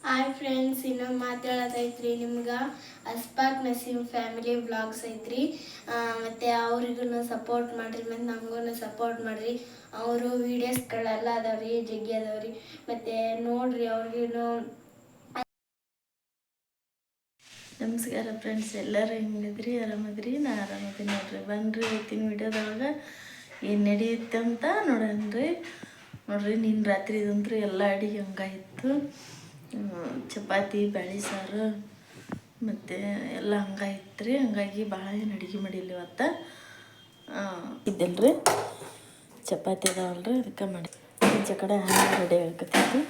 Hi friends, ಇನ್ನೊಂದು ಮಾತಾಡೋದೈತ್ರಿ ನಿಮ್ಗೆ. Ashfaq Naseem family vlogs ಐತ್ರಿ. ಮತ್ತು ಅವ್ರಿಗೂ ಸಪೋರ್ಟ್ ಮಾಡಿರಿ, ಮತ್ತು ನಮಗೂ ಸಪೋರ್ಟ್ ಮಾಡಿರಿ. ಅವರು ವೀಡಿಯೋಸ್ಗಳೆಲ್ಲ ಅದಾವ್ರಿ, ಜಗ್ಗಿ ಅದಾವ್ರಿ. ಮತ್ತು ನೋಡಿರಿ ಅವ್ರಿಗೂ. ನಮಸ್ಕಾರ ಫ್ರೆಂಡ್ಸ್, ಎಲ್ಲರೂ ಹೆಂಗಿದ್ರಿ? ಆರಾಮದ್ರಿ? ನಾ ಆರಾಮದೀನಿ ನೋಡ್ರಿ. ಬನ್ನಿರಿ ಇವತ್ತಿನ ವಿಡಿಯೋದೊಳಗೆ ಏನು ನಡೆಯುತ್ತೆ ಅಂತ ನೋಡೋಣ್ರಿ. ನೋಡ್ರಿ, ನಿನ್ನ ರಾತ್ರಿ ಇದಂತೂ ಎಲ್ಲ ಅಡುಗೆ ಹಂಗಾಯಿತು. ಚಪಾತಿ, ಬ್ಯಾಳಿ ಸಾರು ಮತ್ತು ಎಲ್ಲ ಹಂಗಾಯ್ತು ರೀ. ಹಂಗಾಗಿ ಭಾಳ ಏನು ಅಡುಗೆ ಮಾಡಿಲ್ಲ ಇವತ್ತು. ಇದ್ದಲ್ರಿ ಚಪಾತಿ ಅದಾವಲ್ರಿ, ಅದಕ್ಕೆ ಮಾಡಿ ಈಚೆ ಕಡೆ ರೆಡಿ ಆಗಕತ್ತೈತಿ.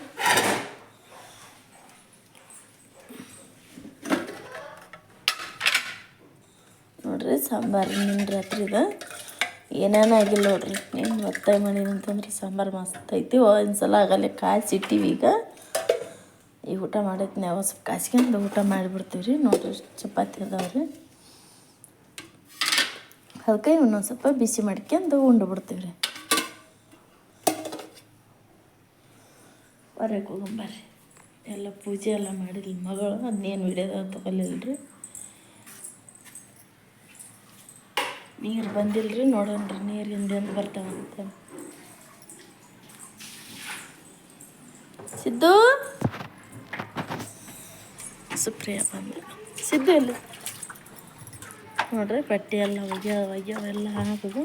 ನೋಡ್ರಿ, ಸಾಂಬಾರು ನಿನ್ನ ರಾತ್ರಿದ ಏನೇನು ಆಗಿಲ್ಲ ನೋಡ್ರಿ. ಏನು ಒತ್ತಾಯ ಮಾಡಿನ ಅಂತಂದ್ರೆ ಸಾಂಬಾರು ಮಸ್ತ್ ಐತಿ. ಒಂದು ಸಲ ಆಗಲ್ಲೇ ಕಾಯಿಸಿಟ್ಟಿವಿ. ಈಗ ಊಟ ಮಾಡೈತಿ, ನಾವು ಸ್ವಲ್ಪ ಕಾಸ್ಕೊಂಡು ಊಟ ಮಾಡಿಬಿಡ್ತೀವಿ ರೀ. ನೋಡ್ರಿ, ಚಪಾತಿ ಅದಾವ್ರಿ, ಅದಕ್ಕೆ ಇನ್ನೊಂದು ಸ್ವಲ್ಪ ಬಿಸಿ ಮಾಡ್ಕೊಂಡು ಉಂಡು ಬಿಡ್ತೀವಿ ರೀ. ಹೊರಗೆ ಹೋಗಂಬರ್ರಿ. ಎಲ್ಲ ಪೂಜೆ ಎಲ್ಲ ಮಾಡಿಲ್ಲ ಮಗಳು, ಅದನ್ನೇನು ವಿಡಿಯೋದಾಗ ತೊಗೊಲಿಲ್ಲ. ನೀರು ಬಂದಿಲ್ಲ ರೀ, ನೋಡೋಣ್ರಿ ನೀರು ಹಿಂದೆಂದು ಬರ್ತಾವಂತ. ಸಿದ್ದು, ಸುಪ್ರಿಯ ಬಂದು. ಸಿದ್ದು ಎಲ್ಲಿ? ನೋಡ್ರಿ, ಬಟ್ಟೆ ಎಲ್ಲ ಒಗ್ಯಾವೆಲ್ಲ ಹಾಕೋದು.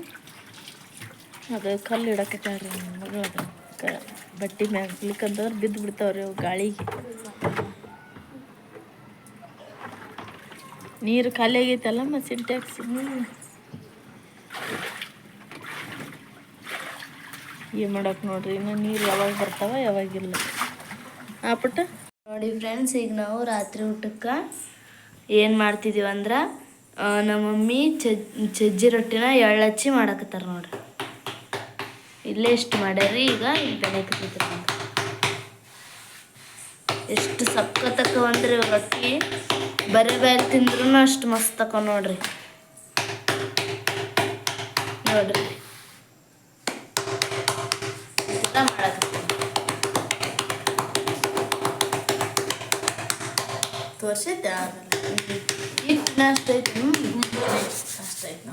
ಅದು ಕಲ್ಲು ಇಡಕತ್ತಾರ ಮಗಳು. ಅದು ಬಟ್ಟೆ ಮ್ಯಾಗ ಇಲ್ಲಿಕಂತಂದ್ರೆ ಬಿದ್ದು ಬಿಡ್ತಾವ್ರಿ ಅವು ಗಾಳಿಗೆ. ನೀರು ಖಾಲಿ ಆಗೈತಲ್ಲಮ್ಮ ಸಿಂಟ್ಯಾಕ್ಸ್. ಏನು ಮಾಡೋಕೆ ನೋಡ್ರಿ, ಇನ್ನು ನೀರು ಯಾವಾಗ ಬರ್ತಾವ ಯಾವಾಗಿಲ್ಲ. ಪುಟ್ಟ ನೋಡಿ ಫ್ರೆಂಡ್ಸ್, ಈಗ ನಾವು ರಾತ್ರಿ ಊಟಕ್ಕೆ ಏನು ಮಾಡ್ತಿದ್ದೀವಿ ಅಂದ್ರೆ, ನಮ್ಮ ಮಮ್ಮಿ ಸಜ್ಜಿ ರೊಟ್ಟಿನ ಎಳ್ಳು ಹಚ್ಚಿ ಮಾಡಕತ್ತಾರ ನೋಡ್ರಿ. ಇಲ್ಲೇ ಇಷ್ಟು ಮಾಡ್ಯಾರಿ. ಈಗ ಬೆಳೆಕತ್ತೈತ್ರಿ ನಂಗೆ. ಎಷ್ಟು ಸಕ್ಕತ್ತಕ್ಕ ಅಂದ್ರೆ ರೊಟ್ಟಿ ಬರೇ ಬೇರೆ ತಿಂದ್ರೂ ಅಷ್ಟು ಮಸ್ತ್ ತಕೊ ನೋಡ್ರಿ. ನೋಡ್ರಿ ಮಾಡಕತ್ತ ತೋರ್ಸಿದ್ದೆ ಹಿಟ್ಟಿನ ಅಷ್ಟೈತಿ. ಅಷ್ಟೈತಿ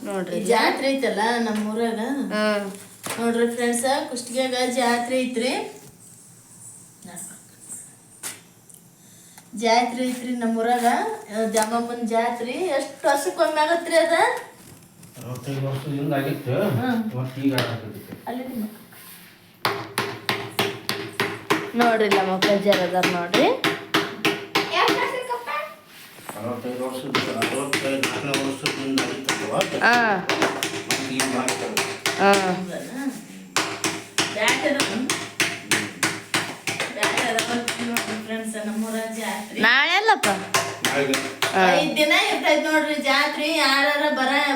ನೋಡ್ರಿ. ಜಾತ್ರೆ ಐತಲ್ಲ ನಮ್ಮೂರಾಗ. ನೋಡ್ರಿ ಫ್ರೆಂಡ್ಸ, ಕುಷ್ಟಗಿಯಾಗ ಜಾತ್ರೆ ಐತ್ರಿ. ಜಾತ್ರೆ ಐತ್ರಿ ನಮ್ಮೂರಾಗ, ದ್ಯಾಮಮ್ಮನ ಜಾತ್ರೆ. ಎಷ್ಟು ವರ್ಷಕ್ಕೊಮ್ಮೆ ಆಗತ್ರಿ ಅದ? 65 ವರ್ಷದಿಂದ ಆಗಿತ್ತು. ಈಗ ಅಲ್ಲಿ ನೋಡ್ರಿ, ನಮ್ಮ ಅಪ್ಪಾಜಾರ ಅದಾರ ನೋಡ್ರಿ. 65 ವರ್ಷದಿಂದ 64 ವರ್ಷದಿಂದ ಆಗಿತ್ತು. ನಾಳೆ ಅಲ್ಲಪ್ಪ, 5 ದಿನ ಇರ್ತೈತಿ ನೋಡ್ರಿ ಜಾತ್ರೆ. ಯಾರ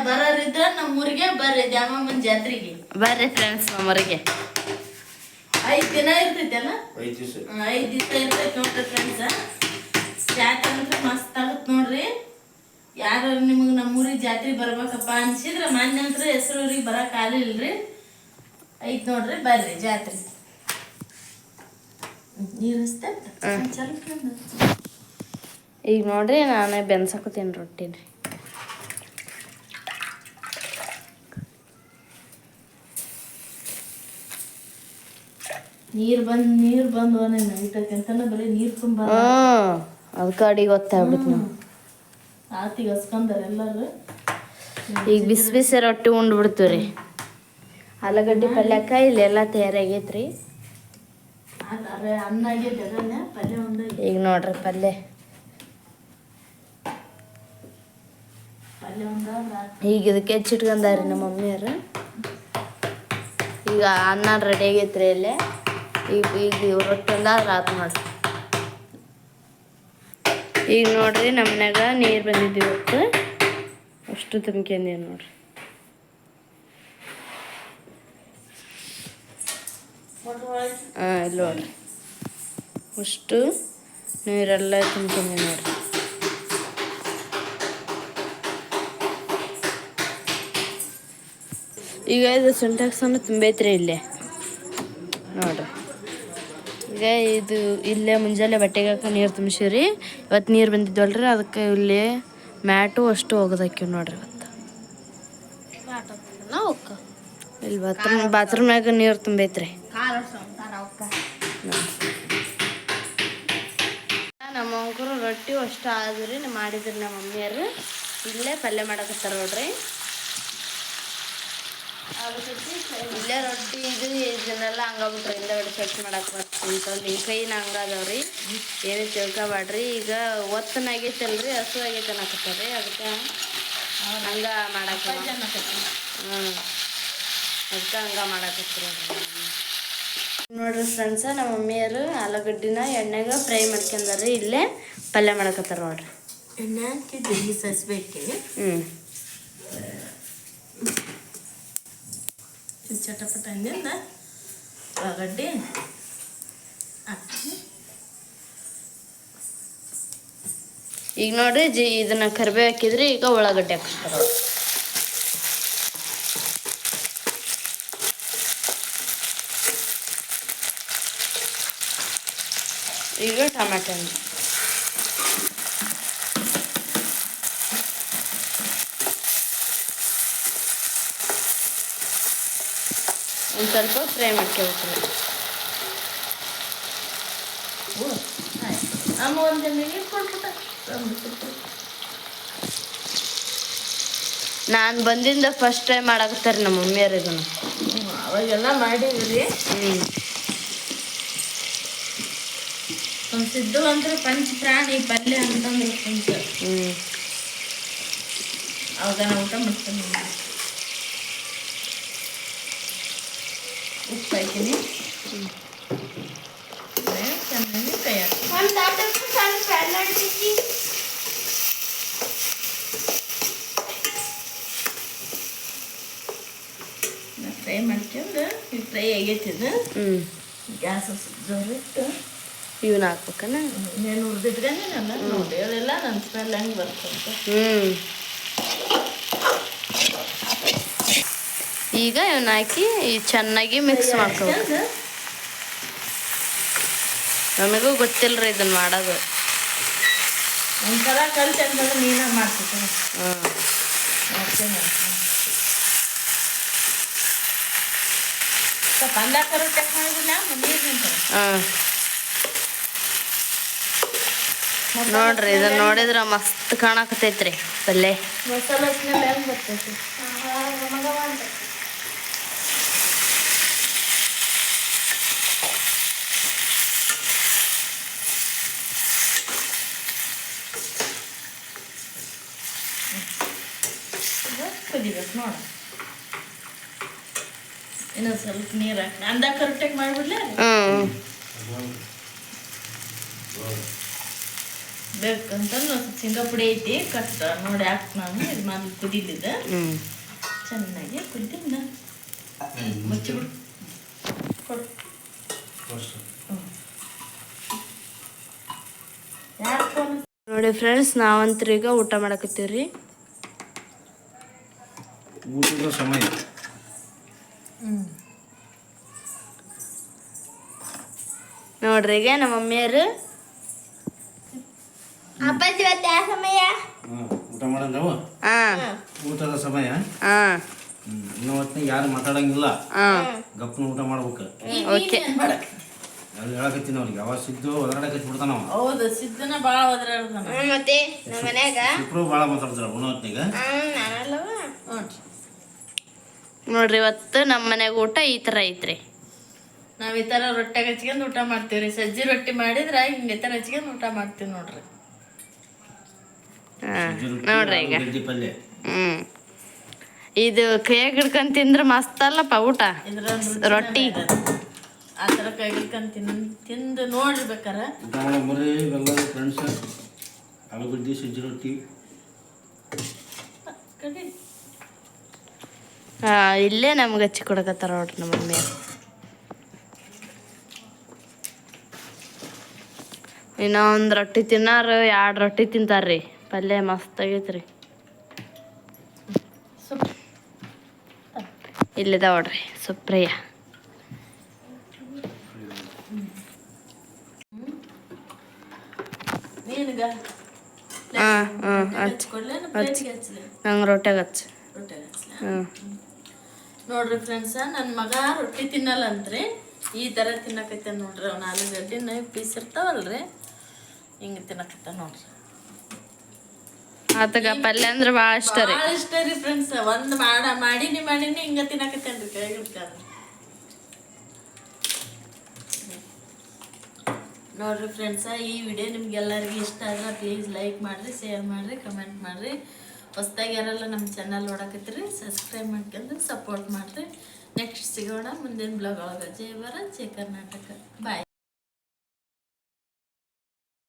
ಬರೋರಿದ್ರ ನಮ್ಮೂರಿಗೆ ಬರ್ರಿ, ದ್ಯಾಮಮ್ಮನ ಜಾತ್ರೆಗೆ ಬರ್ರಿ ಫ್ರೆಂಡ್ಸ್. ನಮ್ಮೂರಿಗೆ 5 ದಿನ ಇರ್ತೈತಲ್ಲ, 5 ದಿವಸ 5 ದಿವಸ ಇರ್ತೈತಿ ನೋಡ್ರಿ ಫ್ರೆಂಡ್ಸ. ಜಾತ್ರೆ ಅಂದ್ರೆ ಮಸ್ತ್ ಆಗತ್ ನೋಡ್ರಿ. ಯಾರು ನಿಮಗೆ ನಮ್ಮೂರಿಗೆ ಜಾತ್ರೆ ಬರ್ಬೇಕಪ್ಪ ಅನ್ಸಿದ್ರೆ ಮಾನ್ಯ ಅಂತ ಹೆಸರೂರಿಗೆ ಬರಕ್ ಆಗಲಿಲ್ರಿ. ಐತ್ ನೋಡ್ರಿ, ಬರ್ರಿ ಜಾತ್ರೆ. ನೀರು ಈಗ ನೋಡ್ರಿ, ನಾನೇ ಬೆನ್ಸಕತ್ತೀನಿ ರೊಟ್ಟಿನ. ನೀರು ಬಂದು ನೈಟಂತನ ಬರೀ ನೀರು ತುಂಬ. ಅದಕ್ಕೆ ಅಡಿಗೆ ಗೊತ್ತಾಗ್ಬಿಡ್ತು ನಾವು. ಆತಿಗೆ ಹಸ್ಕೊಂಡಾರ ಎಲ್ಲರೂ. ಈಗ ಬಿಸಿ ಬಿಸಿ ರೊಟ್ಟಿ ಉಂಡ್ಬಿಡ್ತೀವಿ ರೀ. ಆಲೂಗಡ್ಡೆ ಪಲ್ಯಕ್ಕ ಇಲ್ಲೆಲ್ಲ ತಯಾರಾಗೈತ್ರಿ. ಅನ್ನ ಆಗೈತೆ, ಅದನ್ನ ಪಲ್ಯ ಒಂದು. ಈಗ ನೋಡ್ರಿ ಪಲ್ಯ ಈಗ ಇದಕ್ಕೆ ಹೆಚ್ಚಿಟ್ಕೊಂಡಾರಿ ನಮ್ಮ ಮಮ್ಮಿಯರು. ಈಗ ಅನ್ನ ರೆಡಿ ಆಗೈತ್ರಿ ಇಲ್ಲೇ. ಈಗ ರೊಟ್ಟಿ ಒಂದು ರಾತ್ ಮಾಡ್ರಿ. ಈಗ ನೋಡ್ರಿ, ನಮ್ಮ ಮನ್ಯಾಗ ನೀರು ಬಂದಿದ್ದೀವಿ ಇವತ್ತು. ಅಷ್ಟು ತುಂಬ್ಕೊಂಡೀವಿ ನೋಡ್ರಿ. ಇಲ್ಲಿ ನೋಡ್ರಿ, ಅಷ್ಟು ನೀರೆಲ್ಲ ತುಂಬ್ಕೊಂಡೀವಿ ನೋಡ್ರಿ. ಈಗ ಇದು ಸಿಂಟ್ಯಾಕ್ಸ್ ಅನ್ನು ತುಂಬೈತ್ರಿ ಇಲ್ಲೇ ನೋಡ್ರಿ. ಈಗ ಇದು ಇಲ್ಲೇ ಮುಂಜಾನೆ ಬಟ್ಟೆಗೆ ಹಾಕಿ ನೀರು ತುಂಬಿಸಿವ್ರಿ. ಇವತ್ತು ನೀರು ಬಂದಿದ್ವಲ್ರಿ, ಅದಕ್ಕೆ ಇಲ್ಲಿ ಮ್ಯಾಟು ಅಷ್ಟು ಒಗದಾಕಿವ್ ನೋಡ್ರಿ ಇವತ್ತು. ಇಲ್ಲಿ ಬಾತ್ರೂಮ್ನಾಗ ನೀರು ತುಂಬೈತ್ರಿ. ನಮ್ಮ ಅಂಕರು ರೊಟ್ಟಿ ಅಷ್ಟು ಆದ್ರಿ ಮಾಡಿದ್ರಿ ನಮ್ಮ ಮಮ್ಮಿಯರು. ಇಲ್ಲೇ ಪಲ್ಯ ಮಾಡಕತ್ತಾರ ನೋಡ್ರಿ. ಇಲ್ಲೇ ರೊಟ್ಟಿ ಇದನ್ನೆಲ್ಲ ಹಂಗಾಗ್ಬಿಟ್ರಿ. ಇಂದ ಬಿಟ್ಟು ಸ್ವಚ್ಛ ಮಾಡಕ್ಕೆ ಬರ್ತಂತಂದು ಈ ಕೈನ ಹಂಗಾದವ್ರಿ. ಏನು ತಿಳ್ಕೊಬ್ಯಾಡ್ರಿ. ಈಗ ಒತ್ತನಾಗೈತಲ್ರಿ, ಹಸು ಆಗೈತೆ ಅನ್ನಕತ್ತಾರ್ರಿ. ಅದಕ್ಕೆ ಹಂಗ ಮಾಡಕ್ಕೆ ಅದಕ್ಕೆ ಹಂಗ ಮಾಡಕತ್ತರ ನೋಡ್ರಿ ಫ್ರೆಂಡ್ಸ. ನಮ್ಮ ಮಮ್ಮಿಯರು ಆಲೂಗಡ್ಡಿನ ಎಣ್ಣೆಗೆ ಫ್ರೈ ಮಾಡ್ಕೊಂಡಾರ್ರಿ. ಇಲ್ಲೇ ಪಲ್ಯ ಮಾಡಕತ್ತಾರ ನೋಡ್ರಿ. ಎಣ್ಣೆ ಹಾಕಿದ್ವಿ ಸಸ್ಬೇಕಿ. ಚಟಪಟ ಹಂಗಿಂದ ಉಳ್ಳಾಗಡ್ಡಿ ಹಾಕಿ ಈಗ ನೋಡ್ರಿ ಇದನ್ನ ಕರಿಬೇವು ಹಾಕಿದ್ರಿ. ಈಗ ಉಳ್ಳಾಗಡ್ಡಿ ಹಾಕ್ತಾರ. ಈಗ ಟಮಾಟೆ ಹಣ್ಣು ಒಂದು ಸ್ವಲ್ಪ ಫ್ರೈ ಮಾಡ್ಕೊಬೇಕು. ನಾನು ಬಂದಿಂದ ಫಸ್ಟ್ ಟೈಮ್ ಮಾಡಾಕತ್ತಾರೆ ನಮ್ಮ ಮಮ್ಮಿಯರು ಇದನ್ನು. ಅವಾಗೆಲ್ಲ ಮಾಡಿದ್ರಿ. ಸಿದ್ದು ಅಂದ್ರೆ ಪಂಚ ಪ್ರಾಣಿ ಪಲ್ಯ ಅಂತಂದ್ರೆ ಪಂಚ. ಅವಾಗ ನಾ ಊಟ ಮಾಡ್ತೀನಿ. ಉಪ್ಪು ಹಾಕಿನಿ. ಚೆನ್ನಾಗಿ ಕೈ ಫ್ರೈ ಮಾಡ್ಕೊಂಡು ಈಗ ಫ್ರೈ ಆಗೈತಿದ್ದು. ಗ್ಯಾಸ್ ಜೋರಿಟ್ಟು ಇವನ್ನ ಹಾಕ್ಬೇಕನ. నేను ಉರ್ದಿಟ್ಕೊಂಡೆ ನೋಡಿ ಅದೆಲ್ಲ ನನ್ನ ಸ್ಮೆಲ್ ಹೆಂಗೆ ಬರ್ತಂತ. ಈಗ ಇವನ್ನ ಹಾಕಿ ಚೆನ್ನಾಗಿ ಮಿಕ್ಸ್ ಮಾಡ್ಕೋಬೇಕು. ನಮಗೂ ಗೊತ್ತಿಲ್ಲರಿ ಇದನ್ನ ಮಾಡೋದು. ಒಂಥರ ಕಲ್ತು ಅಂತಂದ್ರೆ ನೀನ ಮಾಡ್ತಿದ್ದೆ. ಸ್ವಲ್ಪ ಅಂದಾಕರು ಚೆಕ್ ಮಾಡಿದ್ನ ನೋಡ್ರಿ. ಇದನ್ನ ನೋಡಿದ್ರ ಮಸ್ತ್ ಕಾಣಕತೈತ್ರಿ ಪಲ್ಯ. ಮಸಾಲ ಸ್ಮೆಲ್ ಹೆಂಗ್ ಬರ್ತೈತಿ. ಕುದಿಬೇಕು ನೋಡ. ಇನ್ನೊಂದು ಸ್ವಲ್ಪ ನೀರು ಹಾಕಿ ಅಂದಾಗ ಕರೆಕ್ಟಾಗಿ ಮಾಡಿಬಿಡ್ಲಿ. ಬೇಕಂತಂದು ಶೇಂಗಾ ಪುಡಿ ಐತಿ ಕಷ್ಟ ನೋಡಿ ಹಾಕಿ ನಾನು ಇದು ಮಾಡಿ ಕುದಿಲಿದ್ದ ಚೆನ್ನಾಗಿ ಕುದ್ದಿಂದ ಮುಚ್ಚಿಬಿಡು ಕೊಡು. ನೋಡಿ ಫ್ರೆಂಡ್ಸ್, ನಾವಂತೂ ಈಗ ಊಟ ಮಾಡಕತ್ತೀವ್ರಿ. ಊಟದ ಸಮಯ. ನೋಡ್ರಿ ಈಗ ನಮ್ಮ ಮಮ್ಮಿಯರು ಅಪ್ಪಾಜಿ ಇವತ್ತು ಯಾವ ಸಮಯ? ಊಟ ಮಾಡಂದವು ಊಟದ ಸಮಯ. ಇನ್ನು ಹೊತ್ತಿನ ಯಾರು ಮಾತಾಡಂಗಿಲ್ಲ. ಗಪ್ಪನ ಊಟ ಮಾಡ್ಬೇಕು. ಅಲ್ಲಿ ಹೇಳಕತ್ತೀನಿ ಅವ್ರಿಗೆ. ಅವ ಸಿದ್ದು ಒದರಾಡಕತ್ತಿ ಬಿಡ್ತಾನ. ಹೌದು, ಸಿದ್ದನ ಭಾಳ ಒದರಾಡ್ತಾನ. ಮತ್ತೆ ನಮ್ಮ ಮನ್ಯಾಗ ಇಬ್ರು ಭಾಳ ಮಾತಾಡ್ತಾರ ಉಣ್ಣೊತ್ತಿಗೆ. ನೋಡ್ರಿ ಇವತ್ತು ನಮ್ಮ ಮನ್ಯಾಗ ಊಟ ಈ ಥರ ಐತ್ರಿ. ನಾವು ಈ ಥರ ರೊಟ್ಟಿ ಹಚ್ಕೊಂಡು ಊಟ ಮಾಡ್ತೀವಿ ರೀ. ಸಜ್ಜಿ ರೊಟ್ಟಿ ಮಾಡಿದ್ರೆ ಹಿಂಗೆ ಈ ಥರ ಹಚ್ಕೊಂಡು ಊಟ ಮಾಡ್ತೀವಿ ನೋಡ್ರಿ. ನೋಡ್ರಿ ಈಗ ಇದು ಕೈಯಾಗ ಹಿಡ್ಕೊಂಡ್ ತಿಂದ್ರೆ ಮಸ್ತ್ ಅಲ್ಲಪ್ಪ ಊಟ. ರೊಟ್ಟಿ ಆ ಥರ ಕೈ ಹಿಡ್ಕೊಂಡ್ ತಿಂದು ನೋಡ್ರಿ ಬೇಕಾರೆ. ಫ್ರೆಂಡ್ಸ್ ಆಲೂಗಡ್ಡಿ ಸಜ್ಜಿ ರೊಟ್ಟಿ ಇಲ್ಲೇ ನಮ್ಗೆ ಹಚ್ಚಿ ಕೊಡಕತ್ತಾರ ನೋಡ್ರಿ ನಮ್ಮ ಮಮ್ಮಿ. ಇನ್ನೂ ಒಂದು ರೊಟ್ಟಿ ತಿನ್ನಾರು 2 ರೊಟ್ಟಿ ತಿಂತಾರ್ರಿ. ಪಲ್ಯ ಮಸ್ತ್ ಆಗೈತ್ರಿ. ಇಲ್ಲಿದ ನೋಡ್ರಿ ಸುಪ್ರಿಯ. ನಿನಗ ಹಚ್ಕೊಡ್ಲೇನು ಪ್ಲೇಟಿಗೆ ಹಚ್ಚಲಿ ನಂಗೆ ರೊಟ್ಯಾಗ ಹಚ್ಚ ರೊಟ್ಟಿಗೆ ಹಚ್ಚಲ ನೋಡ್ರಿ ಫ್ರೆಂಡ್ಸ ನನ್ನ ಮಗ ರೊಟ್ಟಿ ತಿನ್ನಲ್ಲ ಅಂತ್ರಿ ಈ ಥರ ತಿನ್ನಕತ್ತ ನೋಡ್ರಿ ಅವ್ನು ಆಲೂಗಡ್ಡಿನ ಪೀಸ್ ಇರ್ತಾವಲ್ರಿ ಹಿಂಗೆ ತಿನ್ನಕತ್ತ ನೋಡ್ರಿ ಆತಗ ಪಲ್ಯ ಅಂದ್ರೆ ಭಾಳ ಇಷ್ಟ ರೀ ಭಾಳ ಇಷ್ಟ ರೀ ಫ್ರೆಂಡ್ಸ್ ಒಂದು ಮಾಡೀನಿ ಹಿಂಗೆ ತಿನ್ನಕತ್ತೇನ್ರಿ ಕೈ ಹಿಡ್ತಾರೆ ನೋಡ್ರಿ ಫ್ರೆಂಡ್ಸ ಈ ವಿಡಿಯೋ ನಿಮ್ಗೆಲ್ಲರಿಗೂ ಇಷ್ಟ ಆದ್ರೆ ಪ್ಲೀಸ್ ಲೈಕ್ ಮಾಡಿರಿ ಶೇರ್ ಮಾಡಿರಿ ಕಮೆಂಟ್ ಮಾಡಿರಿ ಹೊಸ್ದಾಗಿ ಯಾರೆಲ್ಲ ನಮ್ಮ ಚಾನಲ್ ನೋಡಕತ್ತೀರಿ ಸಬ್ಸ್ಕ್ರೈಬ್ ಮಾಡ್ಕೊಂಡು ಸಪೋರ್ಟ್ ಮಾಡಿರಿ ನೆಕ್ಸ್ಟ್ ಸಿಗೋಣ ಮುಂದಿನ ಬ್ಲಾಗ್ ಒಳಗೆ ಜೈ ಭಾರತ್ ಜೈ ಕರ್ನಾಟಕ ಬಾಯ್